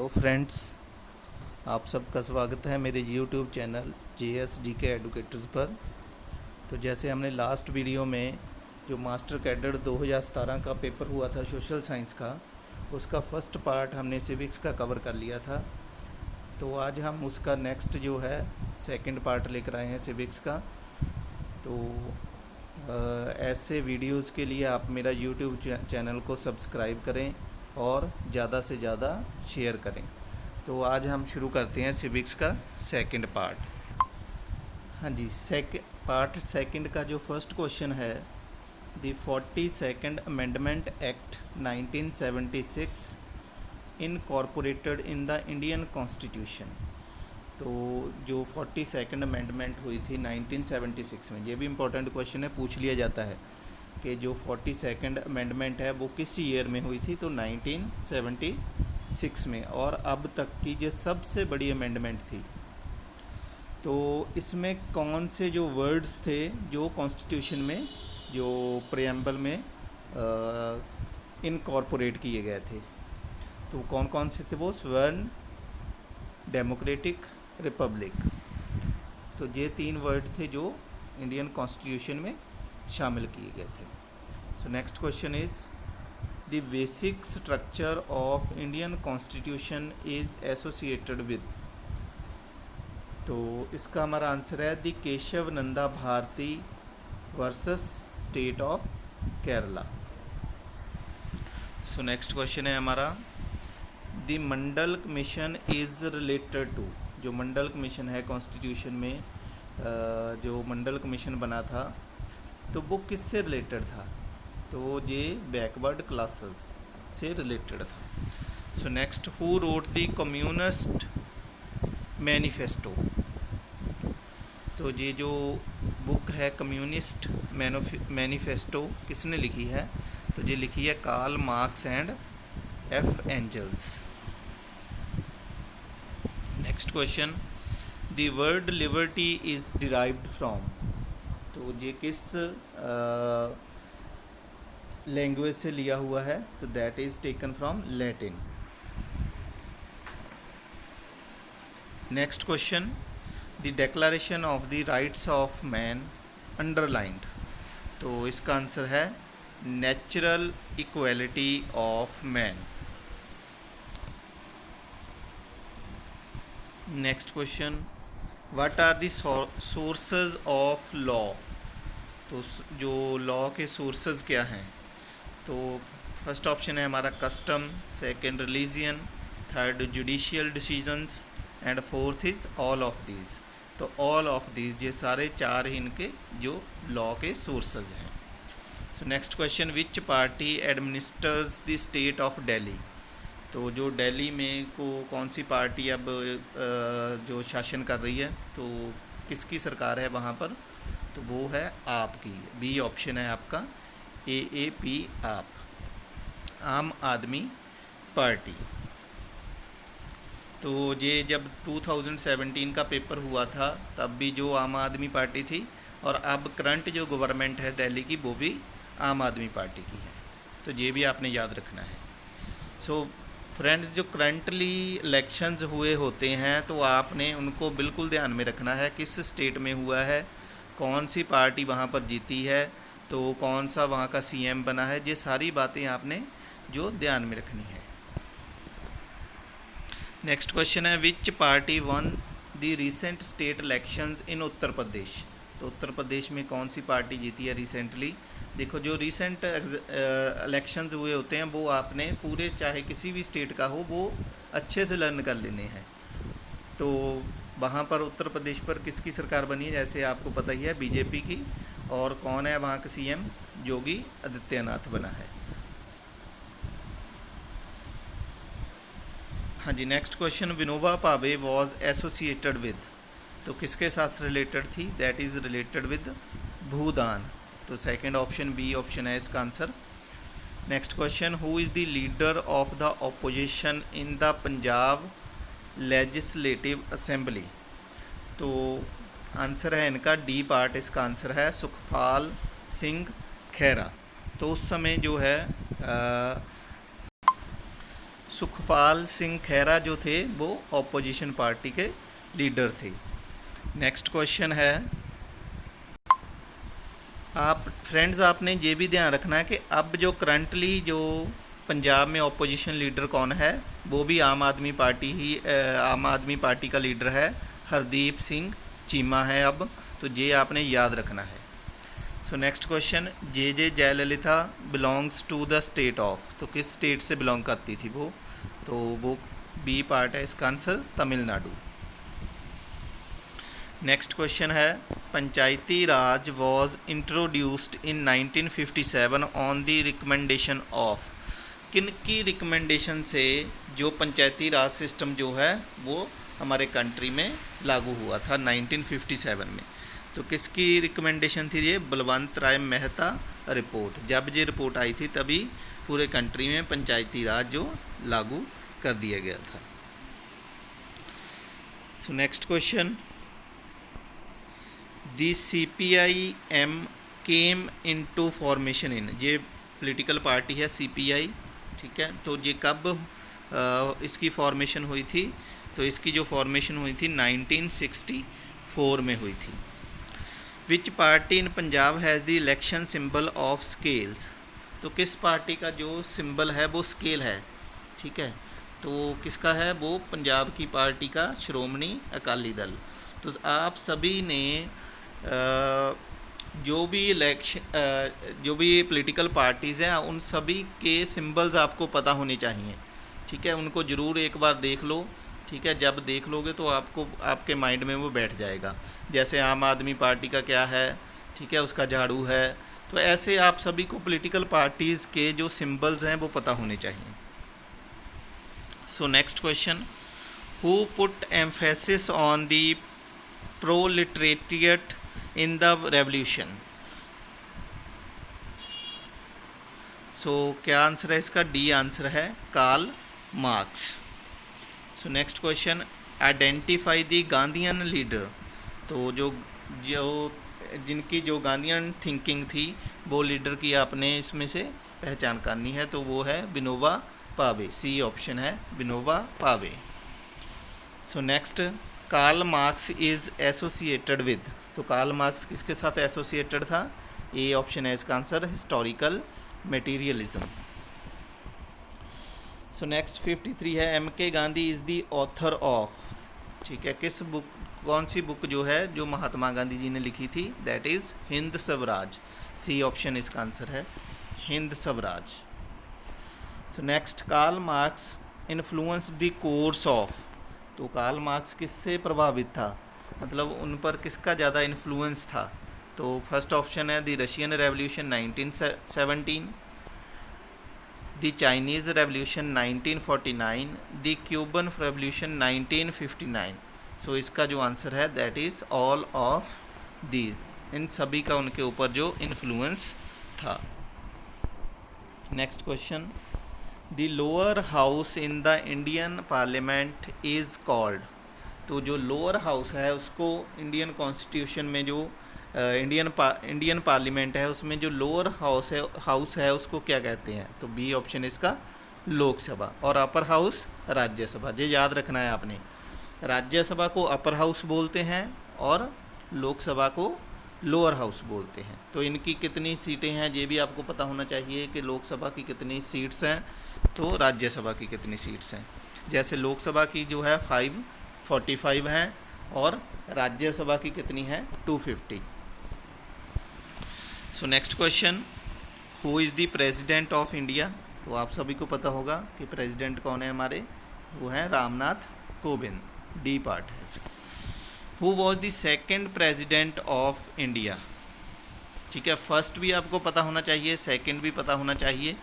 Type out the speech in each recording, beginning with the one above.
Hello friends, आप सबका स्वागत है मेरे यूट्यूब चैनल JSGK एडुकेटर्स पर। तो जैसे हमने लास्ट वीडियो में जो मास्टर कैडर 2017 का पेपर हुआ था सोशल साइंस का, उसका फर्स्ट पार्ट हमने सिविक्स का कवर कर लिया था। तो आज हम उसका नेक्स्ट जो है सेकंड पार्ट लेकर आए हैं सिविक्स का। तो ऐसे वीडियोस के लिए आप मेरा यूट्यूब चैनल को सब्सक्राइब करें और ज़्यादा से ज़्यादा शेयर करें। तो आज हम शुरू करते हैं सिविक्स का सेकंड पार्ट। हाँ जी, पार्ट सेकंड का जो फर्स्ट क्वेश्चन है, the 42nd amendment act 1976 incorporated in the Indian constitution. तो जो 42nd अमेंडमेंट हुई थी 1976 में, ये भी इम्पोर्टेंट क्वेश्चन है, पूछ लिया जाता है कि जो 42nd अमेंडमेंट है वो किस ईयर में हुई थी। तो 1976 में, और अब तक की जो सबसे बड़ी अमेंडमेंट थी। तो इसमें कौन से जो वर्ड्स थे जो कॉन्स्टिट्यूशन में, जो प्रेम्बल में इनकॉर्पोरेट किए गए थे, तो कौन कौन से थे वो? स्वर्ण, डेमोक्रेटिक, रिपब्लिक। तो ये 3 वर्ड थे जो इंडियन कॉन्स्टिट्यूशन में शामिल किए गए थे। So next question is the basic structure of Indian constitution is associated with. तो इसका हमारा आंसर है the Keshav Nanda Bharati versus state of Kerala. So next question है हमारा the Mandal commission is related to. जो मंडल कमीशन है कॉन्स्टिट्यूशन में, जो मंडल कमीशन बना था, तो वो किससे रिलेटेड था? तो ये बैकवर्ड क्लासेस से रिलेटेड था। So next, who wrote the communist manifesto. तो ये जो बुक है कम्युनिस्ट मैनिफेस्टो किसने लिखी है? तो ये लिखी है Karl Marx and F. Engels. Next question, the word liberty is derived from. तो ये किस लैंग्वेज से लिया हुआ है? तो that is taken from Latin. Next question, the declaration of the rights of man underlined. तो इसका आंसर है natural equality of man. Next question, what are the sources of law. तो जो लॉ के सोर्सेज क्या हैं? तो फर्स्ट ऑप्शन है हमारा custom, second religion, third judicial decisions and fourth is all of these. तो ऑल ऑफ दीज, ये सारे 4 इनके जो लॉ के सोर्सेज हैं। So next question, which party administers the state of Delhi. तो जो दिल्ली में को कौन सी पार्टी अब जो शासन कर रही है, तो किसकी सरकार है वहाँ पर? तो वो है आप की। बी ऑप्शन है आपका, AAP, आप, आम आदमी पार्टी। तो ये जब 2017 का पेपर हुआ था तब भी जो आम आदमी पार्टी थी, और अब करंट जो गवर्नमेंट है दिल्ली की वो भी आम आदमी पार्टी की है। तो ये भी आपने याद रखना है। सो फ्रेंड्स, जो करंटली इलेक्शंस हुए होते हैं तो आपने उनको बिल्कुल ध्यान में रखना है, किस स्टेट में हुआ है, कौन सी पार्टी वहाँ पर जीती है, तो कौन सा वहाँ का CM बना है। ये सारी बातें आपने जो ध्यान में रखनी है। नेक्स्ट क्वेश्चन है which party won the recent state elections in Uttar Pradesh. तो उत्तर प्रदेश में कौन सी पार्टी जीती है रिसेंटली? देखो, जो रिसेंट इलेक्शंस हुए होते हैं वो आपने पूरे, चाहे किसी भी स्टेट का हो, वो अच्छे से लर्न कर लेने हैं। तो वहाँ पर उत्तर प्रदेश पर किसकी सरकार बनी है? जैसे आपको पता ही है, BJP की। और कौन है वहाँ का CM? योगी आदित्यनाथ बना है। हाँ जी, next question, Vinoba Bhave was associated with. तो किसके साथ रिलेटेड थी? दैट इज़ रिलेटेड विद भूदान। तो सेकंड ऑप्शन, बी ऑप्शन है इसका answer. Next question, who is the leader of the opposition in the Punjab legislative assembly. तो आंसर है इनका डी पार्ट, इसका आंसर है सुखपाल सिंह खैरा। तो उस समय जो है सुखपाल सिंह खैरा जो थे वो ऑपोजिशन पार्टी के लीडर थे। नेक्स्ट क्वेश्चन है, आप फ्रेंड्स आपने ये भी ध्यान रखना है कि अब जो करंटली जो पंजाब में ऑपोजिशन लीडर कौन है, वो भी आम आदमी पार्टी का लीडर है, हरदीप सिंह चीमा है अब, तो ये आपने याद रखना है। So next question, J Jayalalithaa belongs to the state of, तो किस स्टेट से बिलोंग करती थी वो, तो वो बी पार्ट है इसका आंसर, तमिलनाडु। नेक्स्ट क्वेश्चन है, Panchayati Raj was introduced in 1957 on the recommendation of, किन की रिकमेंडेशन से जो पंचायती राज सिस्टम जो है वो हमारे कंट्री में लागू हुआ था 1957 में, तो किसकी रिकमेंडेशन थी ये, बलवंत राय मेहता रिपोर्ट। जब ये रिपोर्ट आई थी तभी पूरे कंट्री में पंचायती राज जो लागू कर दिया गया था। सो नेक्स्ट क्वेश्चन, दी CPIM केम इनटू फॉर्मेशन इन, ये पॉलिटिकल पार्टी है CPI, ठीक है, तो ये कब इसकी फॉर्मेशन हुई थी, तो इसकी जो फॉर्मेशन हुई थी 1964 में हुई थी। विच party in Punjab has the election symbol of scales, तो किस पार्टी का जो सिंबल है वो स्केल है, ठीक है, तो किसका है वो, पंजाब की पार्टी का श्रोमणी अकाली दल। तो आप सभी ने जो भी पॉलिटिकल पार्टीज़ हैं उन सभी के सिंबल्स आपको पता होने चाहिए, ठीक है, उनको ज़रूर एक बार देख लो, ठीक है, जब देख लोगे तो आपको आपके माइंड में वो बैठ जाएगा। जैसे आम आदमी पार्टी का क्या है, ठीक है, उसका झाड़ू है, तो ऐसे आप सभी को पॉलिटिकल पार्टीज़ के जो सिंबल्स हैं वो पता होने चाहिए। So next question, who put emphasis on the proletariat in the revolution, so क्या आंसर है इसका, डी आंसर है, Karl Marx. So next question, identify the Gandhian leader, तो जो जिनकी जो गांधीयन थिंकिंग थी वो लीडर की आपने इसमें से पहचान करनी है, तो वो है विनोबा भावे, सी ऑप्शन है Vinoba Bhave. So next, Karl Marx is associated with, तो कार्ल मार्क्स किसके साथ एसोसिएटेड था, ए ऑप्शन है इसका answer, historical materialism. So next 53 है, MK Gandhi is the author of, ठीक है, किस बुक, कौन सी बुक जो है जो महात्मा गांधी जी ने लिखी थी, that is Hind Swaraj, C option इसका आंसर है, Hind Swaraj. So next, Karl Marx influence the course of, तो कार्ल मार्क्स किससे प्रभावित था, मतलब उन पर किसका ज़्यादा इन्फ्लुएंस था, तो फर्स्ट ऑप्शन है the Russian revolution 1917, the Chinese revolution 1949, the Cuban revolution 1959, so इसका जो आंसर है that is all of these, इन सभी का उनके ऊपर जो इन्फ्लुएंस था। Next question, the lower house in the Indian parliament is called, तो जो लोअर हाउस है उसको इंडियन कॉन्स्टिट्यूशन में जो इंडियन पार्लियामेंट है उसमें जो लोअर हाउस है उसको क्या कहते हैं, तो बी ऑप्शन इसका, लोकसभा, और अपर हाउस राज्यसभा। ये याद रखना है आपने, राज्यसभा को अपर हाउस बोलते हैं और लोकसभा को लोअर हाउस बोलते हैं। तो इनकी कितनी सीटें हैं ये भी आपको पता होना चाहिए कि लोकसभा की कितनी सीट्स हैं, तो राज्यसभा की कितनी सीट्स हैं। जैसे लोकसभा की जो है 545 हैं और राज्यसभा की कितनी है 250। सो next question, who is the president of India, तो आप सभी को पता होगा कि प्रेसिडेंट कौन है हमारे, वो हैं रामनाथ कोविंद, डी पार्ट है। Who was the second president of India, ठीक है, फर्स्ट भी आपको पता होना चाहिए, सेकेंड भी पता होना चाहिए,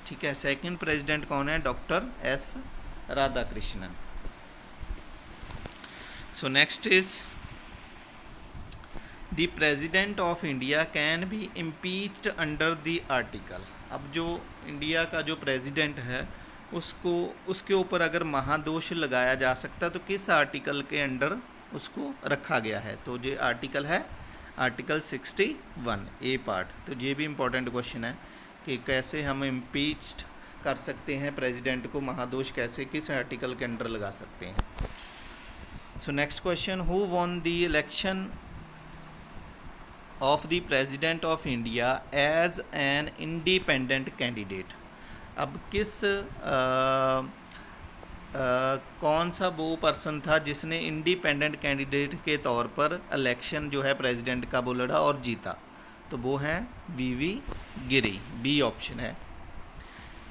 ठीक है, सेकेंड प्रेसिडेंट कौन है, doctor S Radhakrishnan. So next is the president of India can be impeached under the article, अब जो इंडिया का जो प्रेसिडेंट है उसको उसके ऊपर अगर महादोष लगाया जा सकता है तो किस आर्टिकल के अंडर उसको रखा गया है, तो ये आर्टिकल है आर्टिकल 61 ए पार्ट। तो ये भी इम्पोर्टेंट क्वेश्चन है कि कैसे हम इम्पीच्ड कर सकते हैं प्रेसिडेंट को महादोष कैसे किस आर्टिकल के अंडर लगा सकते हैं। So next question, who won the election of the president of India as an independent candidate. अब किस कौन सा वो पर्सन था जिसने इंडिपेंडेंट कैंडिडेट के तौर पर इलेक्शन जो है प्रेसिडेंट का वो लड़ा और जीता, तो वो हैं वीवी गिरी, बी ऑप्शन है।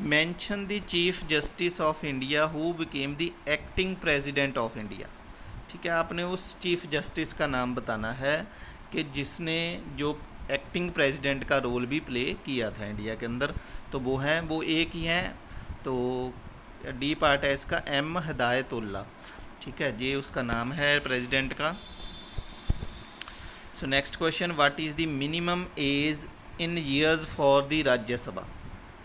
Mention the chief justice of India who became the acting president of India. ठीक है, आपने उस चीफ जस्टिस का नाम बताना है कि जिसने जो एक्टिंग प्रेसिडेंट का रोल भी प्ले किया था इंडिया के अंदर, तो वो हैं, वो एक ही हैं, तो डी पार्ट है इसका, एम हिदायतुल्ला। ठीक है, ये उसका नाम है प्रेसिडेंट का। So next question, what is the minimum age in years for the Rajya Sabha.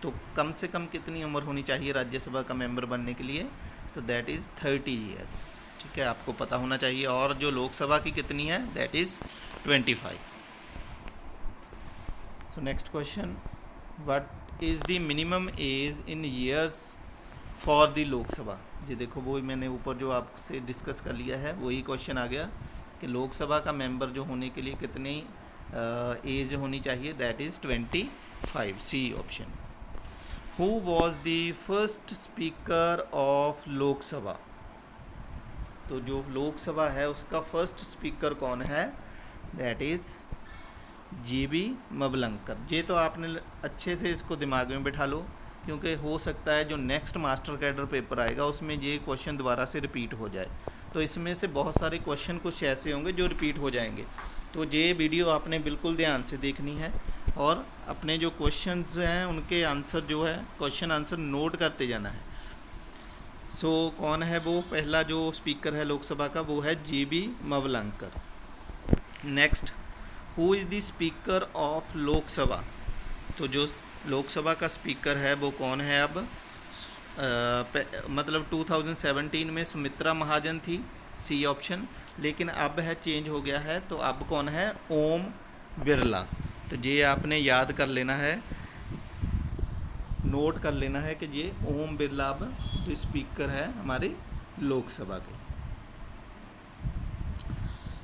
तो कम से कम कितनी उम्र होनी चाहिए राज्यसभा का मेंबर बनने के लिए, तो दैट इज़ 30 ईयर्स। ठीक है, आपको पता होना चाहिए। और जो लोकसभा की कितनी है, that is 25। So next question, what is the minimum age in years for the Lok Sabha. जी देखो, वो मैंने ऊपर जो आपसे डिस्कस कर लिया है वही क्वेश्चन आ गया कि लोकसभा का मेंबर जो होने के लिए कितनी एज होनी चाहिए, that is 25, C option. Who was the first speaker of Lok Sabha. तो जो लोकसभा है उसका फर्स्ट स्पीकर कौन है, दैट इज़ जीबी मवलंकर। ये तो आपने अच्छे से इसको दिमाग में बिठा लो, क्योंकि हो सकता है जो नेक्स्ट मास्टर कैडर पेपर आएगा उसमें ये क्वेश्चन दोबारा से रिपीट हो जाए। तो इसमें से बहुत सारे क्वेश्चन कुछ ऐसे होंगे जो रिपीट हो जाएंगे, तो ये वीडियो आपने बिल्कुल ध्यान से देखनी है और अपने जो क्वेश्चंस हैं उनके आंसर जो है क्वेश्चन आंसर नोट करते जाना है। सो कौन है वो पहला जो स्पीकर है लोकसभा का, वो है G B Mavalankar. Next, who is the speaker of Lok Sabha. तो जो लोकसभा का स्पीकर है वो कौन है अब, मतलब 2017 में सुमित्रा महाजन थी, सी ऑप्शन, लेकिन अब है चेंज हो गया है, तो अब कौन है, ओम बिरला। तो ये आपने याद कर लेना है, नोट कर लेना है कि ये ओम बिरला अब जो स्पीकर है हमारी लोकसभा के।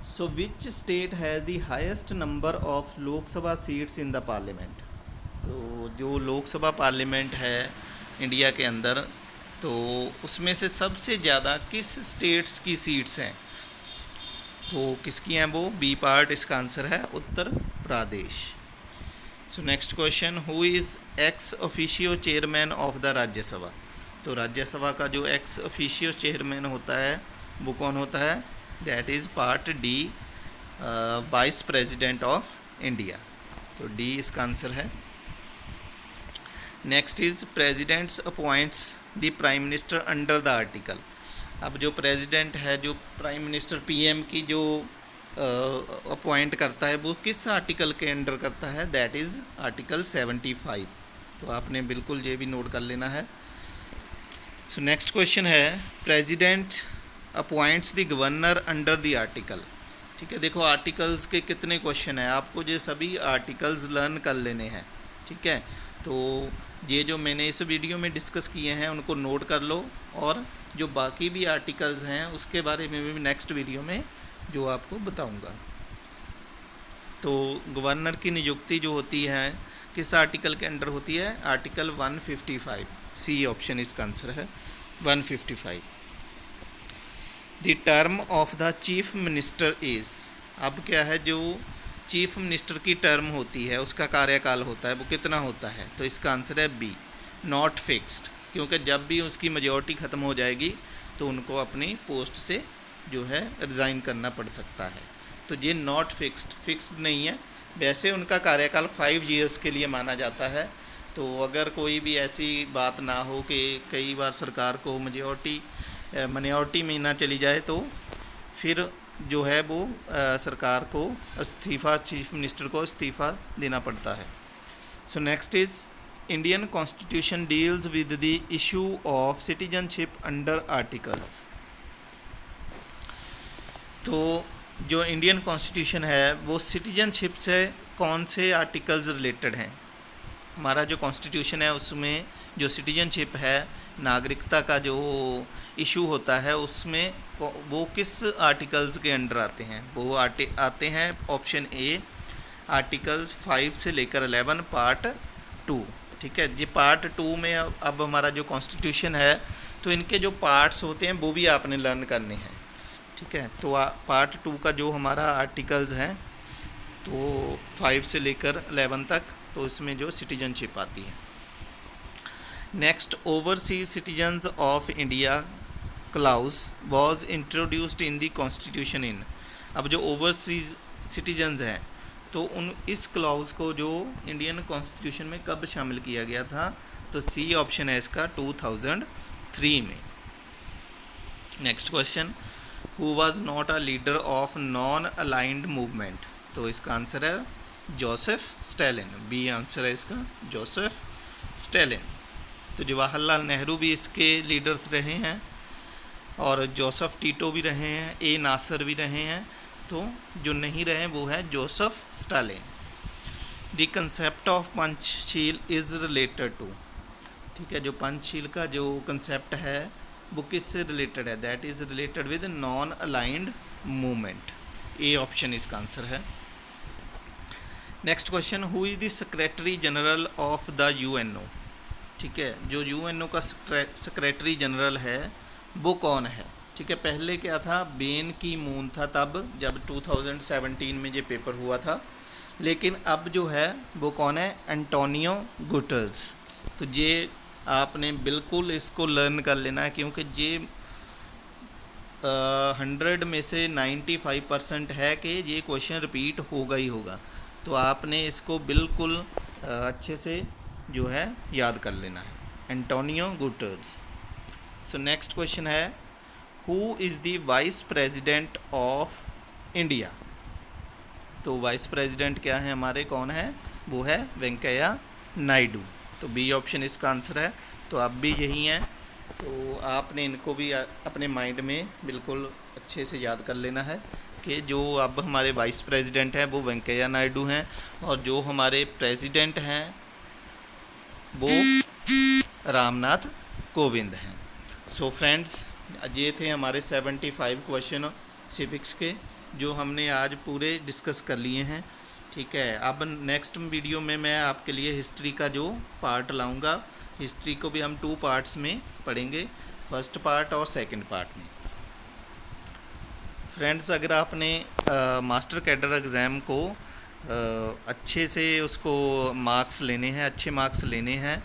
So which state has the highest number of Lok Sabha seats in the parliament. तो जो लोकसभा पार्लियामेंट है इंडिया के अंदर, तो उसमें से सबसे ज़्यादा किस स्टेट्स की सीट्स हैं, तो किसकी हैं वो, बी पार्ट इसका आंसर है Uttar Pradesh. So next question, who is ex officio chairman of the Rajya Sabha. तो राज्यसभा का जो एक्स ऑफिशियो चेयरमैन होता है वो कौन होता है, that is part D, vice president of India. तो डी इसका आंसर है। Next is presidents appoints the prime minister under the article. अब जो प्रेसिडेंट है, जो प्राइम मिनिस्टर पीएम की जो अपॉइंट करता है, वो किस आर्टिकल के अंडर करता है, दैट इज़ आर्टिकल 75। तो आपने बिल्कुल ये भी नोट कर लेना है। सो नेक्स्ट क्वेश्चन है, president appoints the governor under the article. ठीक है, देखो आर्टिकल्स के कितने क्वेश्चन हैं, आपको ये सभी आर्टिकल्स लर्न कर लेने हैं। ठीक है, तो ये जो मैंने इस वीडियो में डिस्कस किए हैं उनको नोट कर लो, और जो बाकी भी आर्टिकल्स हैं उसके बारे में भी नेक्स्ट वीडियो में जो आपको बताऊंगा। तो गवर्नर की नियुक्ति जो होती है किस आर्टिकल के अंडर होती है, आर्टिकल 155, सी ऑप्शन इसका आंसर है 155। The term of the chief minister is. अब क्या है, जो चीफ मिनिस्टर की टर्म होती है उसका कार्यकाल होता है वो कितना होता है, तो इसका आंसर है बी, नॉट फिक्स्ड, क्योंकि जब भी उसकी मेजॉरिटी ख़त्म हो जाएगी तो उनको अपनी पोस्ट से जो है रिज़ाइन करना पड़ सकता है। तो ये नॉट फिक्स्ड नहीं है। वैसे उनका कार्यकाल 5 ईयर्स के लिए माना जाता है। तो अगर कोई भी ऐसी बात ना हो कि कई बार सरकार को माइनॉरिटी में ना चली जाए, तो फिर जो है वो सरकार को इस्तीफ़ा, चीफ मिनिस्टर को इस्तीफ़ा देना पड़ता है। So next is Indian constitution deals with the issue of citizenship under articles. तो जो इंडियन कॉन्स्टिट्यूशन है वो सिटीजनशिप से कौन से आर्टिकल्स रिलेटेड हैं, हमारा जो कॉन्स्टिट्यूशन है उसमें जो सिटीजनशिप है, नागरिकता का जो इशू होता है, उसमें वो किस आर्टिकल्स के अंडर आते हैं? वो आते हैं ऑप्शन ए आर्टिकल्स 5 से लेकर 11 पार्ट 2। ठीक है जी, पार्ट 2 में अब हमारा जो कॉन्स्टिट्यूशन है तो इनके जो पार्ट्स होते हैं वो भी आपने लर्न करने हैं। ठीक है, तो पार्ट 2 का जो हमारा आर्टिकल्स हैं तो 5 से लेकर 11 तक, तो इसमें जो सिटीजनशिप आती है। Next, overseas citizens of India clause was introduced in the constitution in. अब जो ओवरसीज सिटीजन्स हैं तो इस क्लाउज को जो इंडियन कॉन्स्टिट्यूशन में कब शामिल किया गया था? तो सी ऑप्शन है इसका 2003 में। Next question, who was not a leader of non aligned movement? तो इसका आंसर है जोसेफ स्टैलिन। बी आंसर है इसका, जोसेफ स्टैलिन। तो जवाहरलाल नेहरू भी इसके लीडर्स रहे हैं और जोसेफ टीटो भी रहे हैं, ए नासर भी रहे हैं। तो जो नहीं रहे वो है Joseph Stalin. The concept of Panchsheel is related to. ठीक है, जो पंचशील का जो कंसेप्ट है वो किससे रिलेटेड है? That is related with non aligned movement. A option इसका आंसर है। Next question, who is the secretary general of the UNO? ठीक है, जो यूएनओ का सेक्रेटरी जनरल है वो कौन है? ठीक है, पहले क्या था, बेन की मून था तब जब 2017 में ये पेपर हुआ था, लेकिन अब जो है वो कौन है? Antonio Guterres. तो ये आपने बिल्कुल इसको लर्न कर लेना है क्योंकि ये 100 में से 95% है कि ये क्वेश्चन रिपीट होगा ही होगा। तो आपने इसको बिल्कुल अच्छे से जो है याद कर लेना है, Antonio Guterres. So next question है, who is the vice president of India? तो वाइस प्रेसिडेंट क्या है हमारे, कौन है? वो है वेंकैया नायडू। तो बी ऑप्शन इसका आंसर है। तो अब भी यही है, तो आपने इनको भी अपने माइंड में बिल्कुल अच्छे से याद कर लेना है कि जो अब हमारे वाइस प्रेसिडेंट हैं वो वेंकैया नायडू हैं और जो हमारे प्रेसिडेंट हैं वो रामनाथ कोविंद हैं। सो फ्रेंड्स, ये थे हमारे 75 क्वेश्चन सिविक्स के जो हमने आज पूरे डिस्कस कर लिए हैं। ठीक है, अब नेक्स्ट वीडियो में मैं आपके लिए हिस्ट्री का जो पार्ट लाऊंगा, हिस्ट्री को भी हम 2 पार्ट्स में पढ़ेंगे, फर्स्ट पार्ट और सेकंड पार्ट में। फ्रेंड्स, अगर आपने मास्टर कैडर एग्ज़ाम को अच्छे से उसको मार्क्स लेने हैं, अच्छे मार्क्स लेने हैं,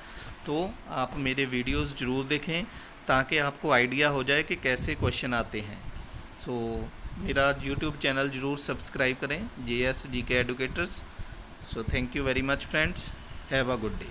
तो आप मेरे वीडियोस ज़रूर देखें ताकि आपको आइडिया हो जाए कि कैसे क्वेश्चन आते हैं। सो मेरा यूट्यूब चैनल ज़रूर सब्सक्राइब करें, JSGK educators. So thank you very much friends, have a good day.